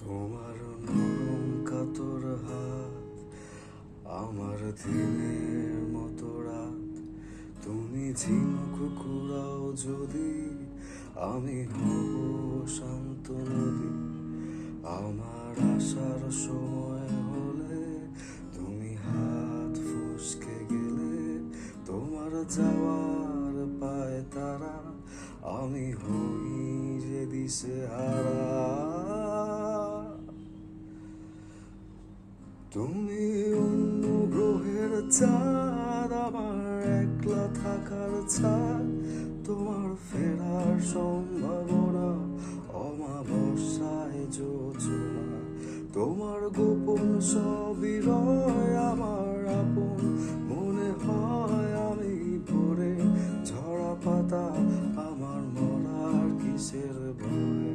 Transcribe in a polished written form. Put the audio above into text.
তোমার নরম কাতর হাত আমার দিনের মতো রাত। তুমি ঝিনুক কুড়াও যদি, আমি হব শান্ত নদী। আমার আসার সময় হলে তুমি হাত ফসকে গেলে, তোমার যাওয়ার পায় তারা, আমি হই যে দিশেহারা। তুমি অন্য গ্রহের চাঁদ, আমার একলা থাকার ছাদ। তোমার ফেরার সম্ভাবনা অমাবস্যায় যোজনা। তোমার গোপন সবই রয় আমার আপন, মনে হয় আমি পড়ে ঝরা পাতা। আমার মরার কিসের ভয়?